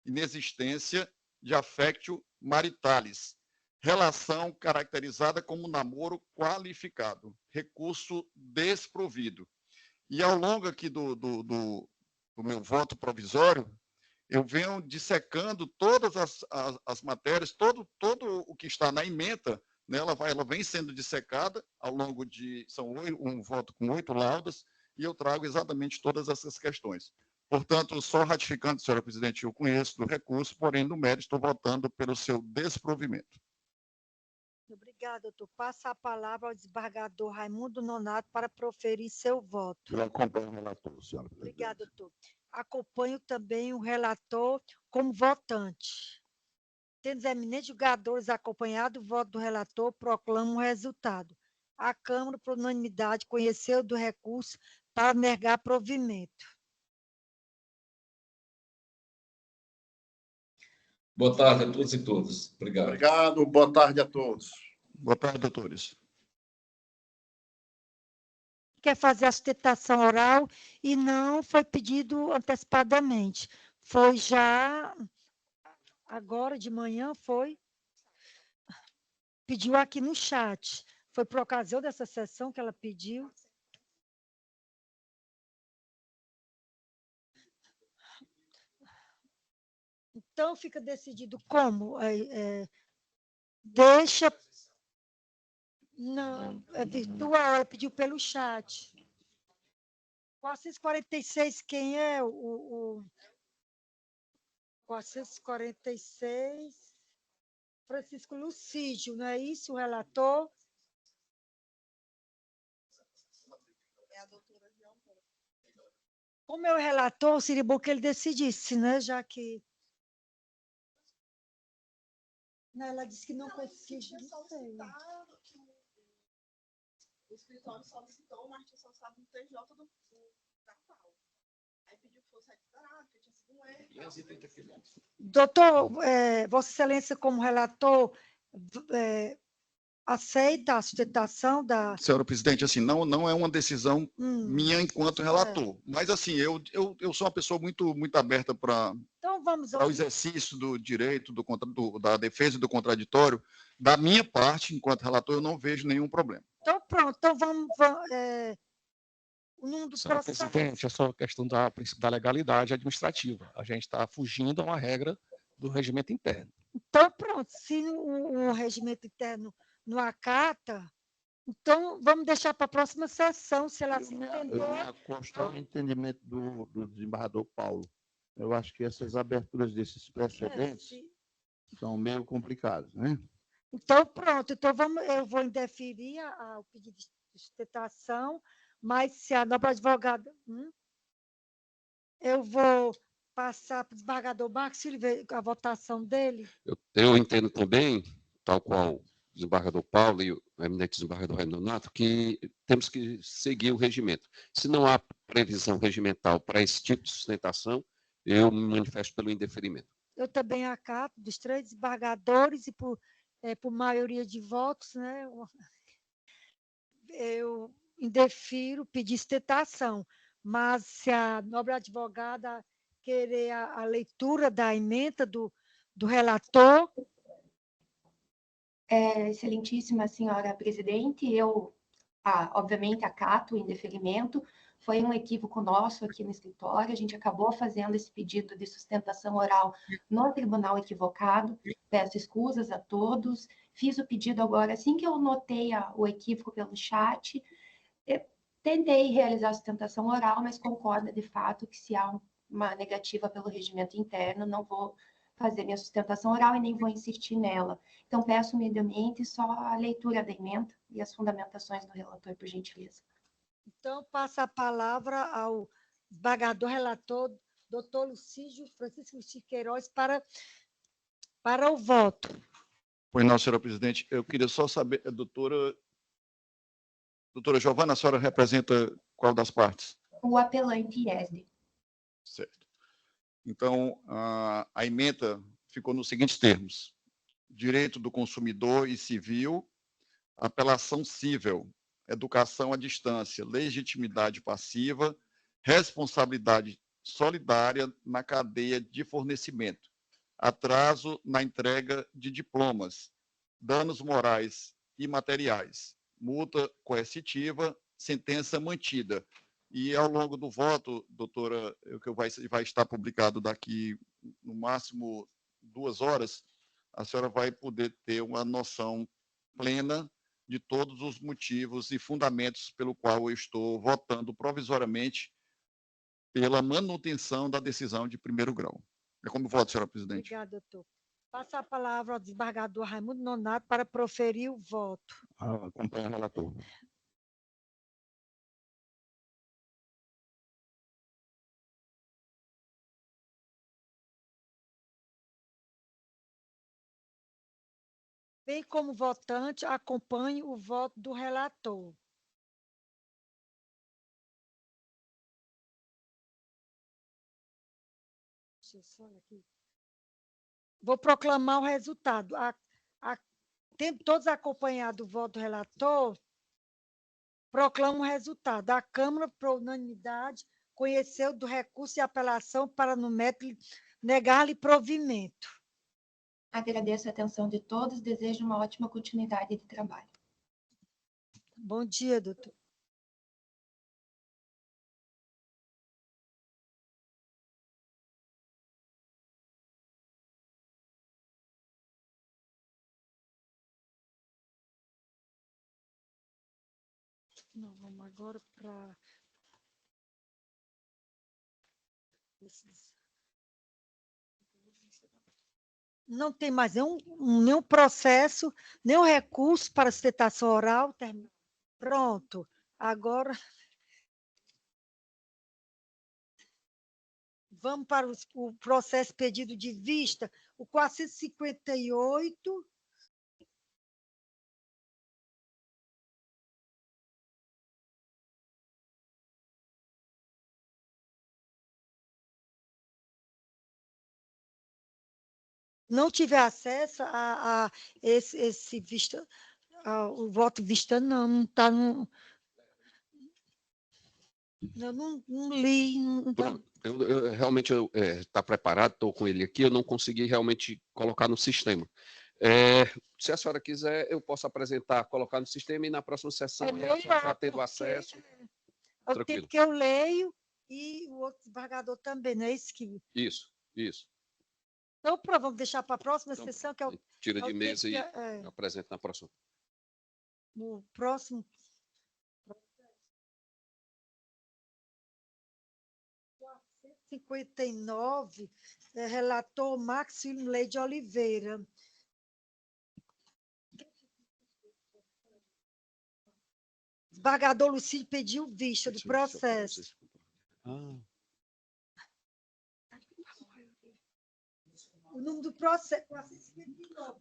H: inexistência de affectio maritalis, relação caracterizada como namoro qualificado, recurso desprovido. E ao longo aqui do meu voto provisório, eu venho dissecando todas as matérias, todo o que está na ementa, né, ela vem sendo dissecada ao longo são um voto com 8 laudas, e eu trago exatamente todas essas questões. Portanto, só ratificando, senhora presidente, eu conheço do recurso, porém, no mérito, estou votando pelo seu desprovimento.
B: Obrigada, doutor. Passa a palavra ao desembargador Raimundo Nonato para proferir seu voto.
D: Eu acompanho o relator, senhora presidente.
B: Obrigada, doutor. Acompanho também o relator como votante. Tendo os eminentes julgadores acompanhado o voto do relator, proclamo o resultado. A Câmara, por unanimidade, conheceu do recurso para negar provimento.
J: Boa tarde a todos e todas. Obrigado.
I: Obrigado, boa tarde a todos.
H: Boa tarde, doutores.
B: Quer fazer a sustentação oral e não foi pedido antecipadamente. Foi já agora de manhã, foi. Pediu aqui no chat. Foi por ocasião dessa sessão que ela pediu. Então, fica decidido como? Deixa... Não, é virtual, ela pediu pelo chat. 446, quem é o 446? Francisco Lucídio, não é isso, o relator? É a doutora João. Como é o relator, seria bom que ele decidisse, né? Já que... Não, ela disse que não conseguiu.
K: O escritório solicitou, o Martim só sabe no TJ do Natal. Aí pediu que fosse recuperado, que tinha sido um erro.
B: Doutor, Vossa Excelência, como relator, aceita a sustentação da...
H: Senhora presidente, assim, não é uma decisão minha enquanto relator, mas assim, eu sou uma pessoa muito aberta para
B: então,
H: o exercício do direito, da defesa e do contraditório. Da minha parte, enquanto relator, eu não vejo nenhum problema.
B: Então, pronto, então vamos
L: Senhora presidente, é só questão da princípio da legalidade administrativa. A gente está fugindo a uma regra do regimento interno.
B: Então, pronto, se o regimento interno não acata, então vamos deixar para a próxima sessão, se ela se entender.
D: Eu consto o entendimento do desembargador Paulo. Eu acho que essas aberturas desses precedentes são meio complicadas, né?
B: Então, pronto. Então, eu vou indeferir ao pedido de sustentação, mas se a nobre advogada... eu vou passar para o desembargador Marcos Silveira a votação dele.
C: Eu entendo também, tal qual o desembargador Paulo e o eminente desembargador Raimundo Nonato, que temos que seguir o regimento. Se não há previsão regimental para esse tipo de sustentação, eu me manifesto pelo indeferimento.
B: Eu também acato dos 3 desembargadores e por maioria de votos, né? Eu indefiro pedir sustentação, mas se a nobre advogada querer a leitura da emenda do relator.
M: Excelentíssima senhora presidente, eu, obviamente, acato o indeferimento. Foi um equívoco nosso aqui no escritório, a gente acabou fazendo esse pedido de sustentação oral no tribunal equivocado. Peço escusas a todos. Fiz o pedido agora, assim que eu notei o equívoco pelo chat, tentei realizar a sustentação oral, mas concordo de fato que se há uma negativa pelo regimento interno, não vou fazer minha sustentação oral e nem vou insistir nela. Então, peço humildemente só a leitura da emenda e as fundamentações do relator, por gentileza.
B: Então, passo a palavra ao desembargador relator, doutor Lucídio Francisco Queiroz, para o voto.
H: Pois não, senhora presidente. Eu queria só saber, doutora Giovana, a senhora representa qual das partes?
M: O apelante IESD.
H: Certo. Então, a emenda ficou nos seguintes termos: direito do consumidor e civil, apelação cível, educação à distância, legitimidade passiva, responsabilidade solidária na cadeia de fornecimento, atraso na entrega de diplomas, danos morais e materiais, multa coercitiva, sentença mantida. E, ao longo do voto, doutora, o que vai estar publicado daqui, no máximo 2 horas, a senhora vai poder ter uma noção plena de todos os motivos e fundamentos pelo qual eu estou votando provisoriamente pela manutenção da decisão de primeiro grau. É como voto, senhora presidente.
B: Obrigada, doutor. Passo a palavra ao desembargador Raimundo Nonato para proferir o voto.
H: Acompanha o relator.
B: Bem como votante, acompanhe o voto do relator. Deixa eu só olhar aqui. Vou proclamar o resultado. Todos acompanhados o voto do relator, proclamo o resultado. A Câmara, por unanimidade, conheceu do recurso de apelação para, no mérito, negar-lhe provimento.
M: Agradeço a atenção de todos, desejo uma ótima continuidade de trabalho.
B: Bom dia, doutor. Não, vamos agora para... Não tem mais nenhum processo, nenhum recurso para sustentação oral. Pronto. Agora, vamos para o processo pedido de vista, o 458. Não tiver acesso a esse vista, o voto vista, não está no... Eu não li. Não tá...
C: Eu realmente está preparado, estou com ele aqui, eu não consegui realmente colocar no sistema. Se a senhora quiser, eu posso apresentar, colocar no sistema e na próxima sessão já tendo acesso.
B: É o tempo que eu leio e o outro desembargador também, não é isso que...
C: Isso.
B: Então, vamos deixar para a próxima sessão, que é o...
C: Tira de mesa e apresenta na próxima.
B: No próximo... 459, relator Maximo Leite de Oliveira. Desembargador Lucídio pediu vista do processo. O número do processo, 459,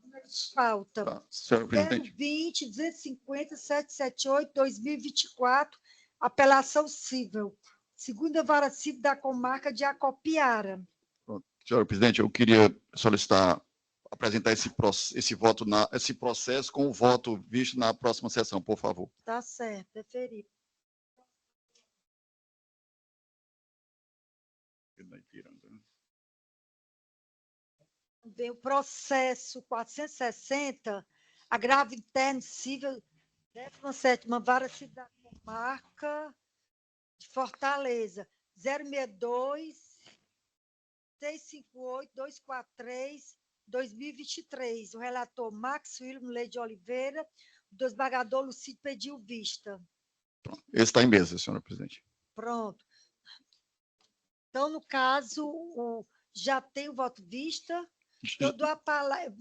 B: falta.
H: Tá, senhora presidente.
B: 020, 250, 778, 2024, apelação civil. Segunda vara civil da comarca de Acopiara.
H: Pronto. Senhora presidente, eu queria solicitar, apresentar esse processo com o voto visto na próxima sessão, por favor.
B: Tá certo, deferido. Também o processo 460, agravo interno civil, 17ª Vara Civil da Comarca de Fortaleza, 062 658 243 2023. O relator Max William Leite de Oliveira, o desembargador Lucídio pediu vista.
H: Esse está em mesa, senhora presidente.
B: Pronto. Então, no caso, já tem o voto vista. Eu dou a palavra.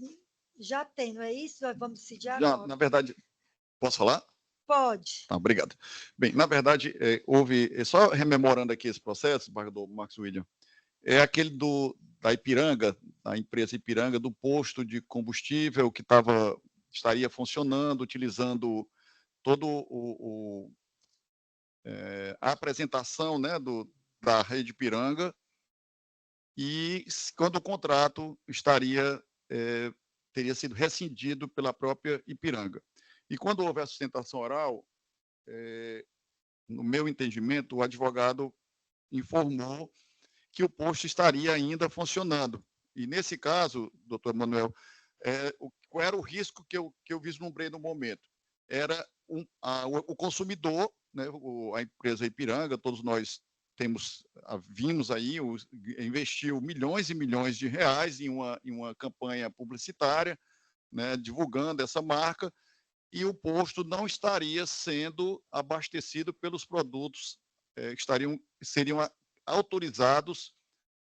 B: Já tem, não é isso? Nós vamos decidir agora.
H: Na verdade, posso falar?
B: Pode.
H: Tá, obrigado. Bem, na verdade, houve, só rememorando aqui esse processo, do Max William, é aquele da Ipiranga, da empresa Ipiranga, do posto de combustível que estaria funcionando, utilizando todo a apresentação, né, da rede Ipiranga, e quando o contrato teria sido rescindido pela própria Ipiranga. E quando houve a sustentação oral, no meu entendimento, o advogado informou que o posto estaria ainda funcionando. E, nesse caso, doutor Manuel, qual era o risco que eu vislumbrei no momento? Era o consumidor, né, a empresa Ipiranga, todos nós vimos aí, investiu milhões e milhões de reais em uma campanha publicitária, né, divulgando essa marca, e o posto não estaria sendo abastecido pelos produtos que seriam autorizados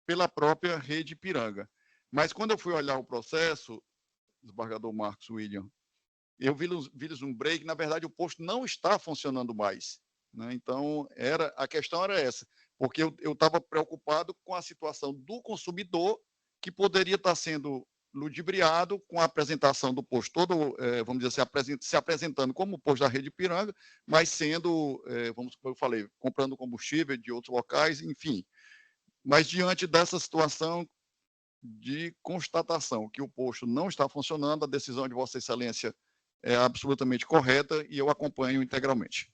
H: pela própria rede Ipiranga. Mas, quando eu fui olhar o processo, desembargador Marcos William, eu vislumbrei que, na verdade, o posto não está funcionando mais, né? Então, a questão era essa, porque eu estava preocupado com a situação do consumidor, que poderia estar sendo ludibriado com a apresentação do posto todo, vamos dizer assim, se apresentando como o posto da rede Ipiranga, mas sendo, como eu falei, comprando combustível de outros locais, enfim. Mas, diante dessa situação de constatação que o posto não está funcionando, a decisão de Vossa Excelência é absolutamente correta e eu acompanho integralmente.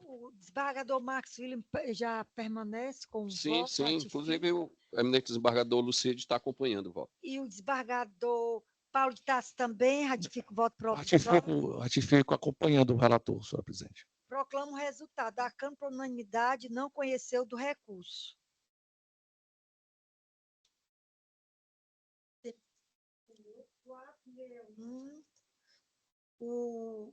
B: O desembargador Max William já permanece com o
C: Sim,
B: voto?
C: sim.
B: Ratifica.
C: Inclusive, o eminente desembargador Lucídio está acompanhando o voto.
B: E o desembargador Paulo de Tarso também ratifica o voto provisório?
L: Ratifico acompanhando o relator, senhora presidente.
B: Proclamo o resultado. A Câmara, por unanimidade, não conheceu do recurso. O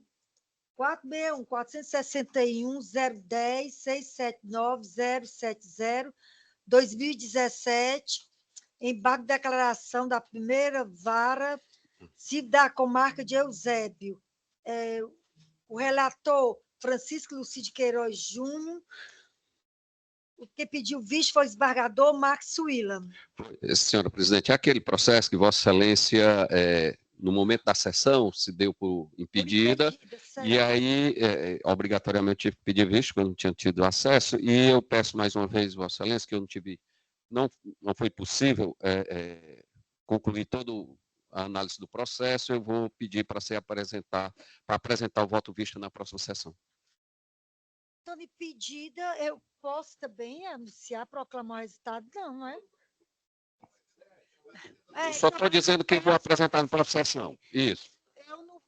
B: 461, 461, 010, 679, 070, 2017, embargo de declaração da primeira vara civil da comarca de Eusébio. O relator Francisco Lucídio Queiroz Júnior, o que pediu visto foi o desembargador Max William.
C: Senhora presidente, é aquele processo que Vossa Excelência, no momento da sessão, se deu por impedida, e aí, obrigatoriamente, tive que pedir visto, porque eu não tinha tido acesso, e eu peço mais uma vez, Vossa Excelência, que eu não foi possível concluir toda a análise do processo, eu vou pedir para apresentar o voto visto na próxima sessão.
B: Estando impedida, eu posso também anunciar, proclamar o resultado? Não é?
C: Só estou dizendo que vou apresentar na próxima sessão. Isso.
B: Eu não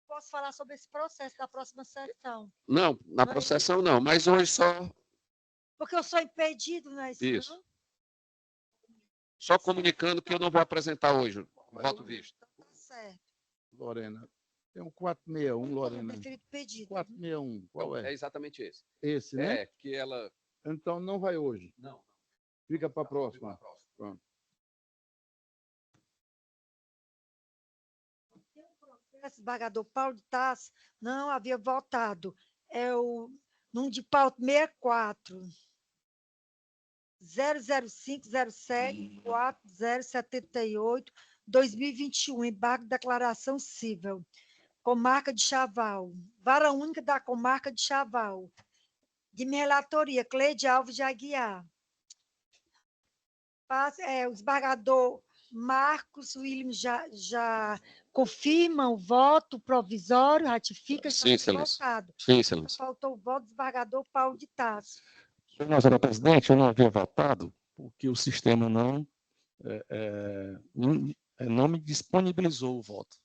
B: posso falar sobre esse processo da próxima sessão.
C: Não, na próxima sessão não, mas hoje só...
B: Porque eu sou impedido, não é isso?
C: Isso.
B: Não?
C: Só comunicando que eu não vou apresentar hoje o voto visto.
B: Tá certo.
D: Lorena, tem um 461, Lorena.
B: Pedido.
D: 461, qual é?
C: É exatamente esse.
D: Esse, né?
C: Que ela...
D: Então, não vai hoje.
C: Não.
D: Fica para a próxima. Pronto.
B: O desembargador Paulo de Tarso não havia votado. É o número de pauta 64. 005074078 2021, embargo de declaração civil, comarca de Chaval, vara única da comarca de Chaval, de minha relatoria, Cleide Alves de Aguiar. O desembargador Marcos William já confirma o voto provisório, ratifica,
C: Sim,
B: está
C: excelência.
B: votado.
C: Sim, excelência.
B: Faltou o voto do desembargador Paulo de Tarso.
L: Senhora presidente, eu não havia votado porque o sistema não me disponibilizou o voto.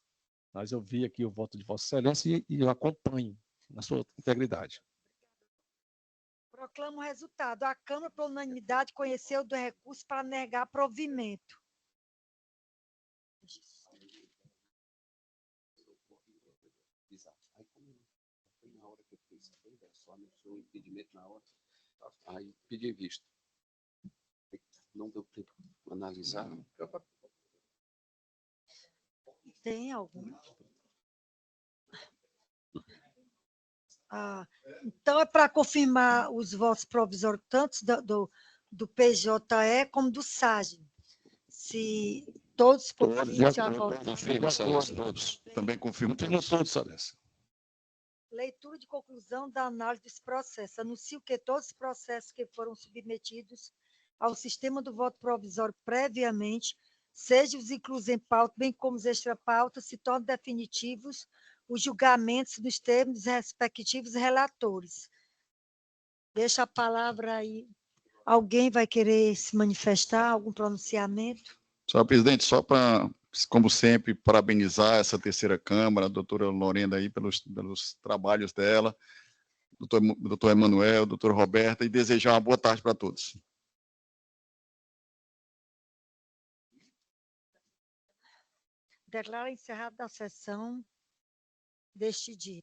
L: Mas eu vi aqui o voto de Vossa Excelência e eu acompanho na sua integridade.
B: Proclamo o resultado. A Câmara, por unanimidade, conheceu do recurso para negar provimento.
C: Aí pedi visto. Não deu tempo de analisar.
B: Tem algum? Então, é para confirmar os votos provisórios, tanto do PJE como do SAGE. Se todos já votaram.
H: Confirmo, Excelência, todos. Também confirmo todos, Excelência.
B: Leitura de conclusão da análise desse processo. Anuncio que todos os processos que foram submetidos ao sistema do voto provisório previamente, sejam os inclusos em pauta, bem como os extra-pautas, se tornam definitivos os julgamentos nos termos dos respectivos relatores. Deixa a palavra aí. Alguém vai querer se manifestar? Algum pronunciamento?
H: Senhor presidente, só para, como sempre, parabenizar essa terceira Câmara, a doutora Lorena aí pelos trabalhos dela, doutor Emanuel, doutora Roberta, e desejar uma boa tarde para todos.
B: Declaro encerrada a sessão deste dia.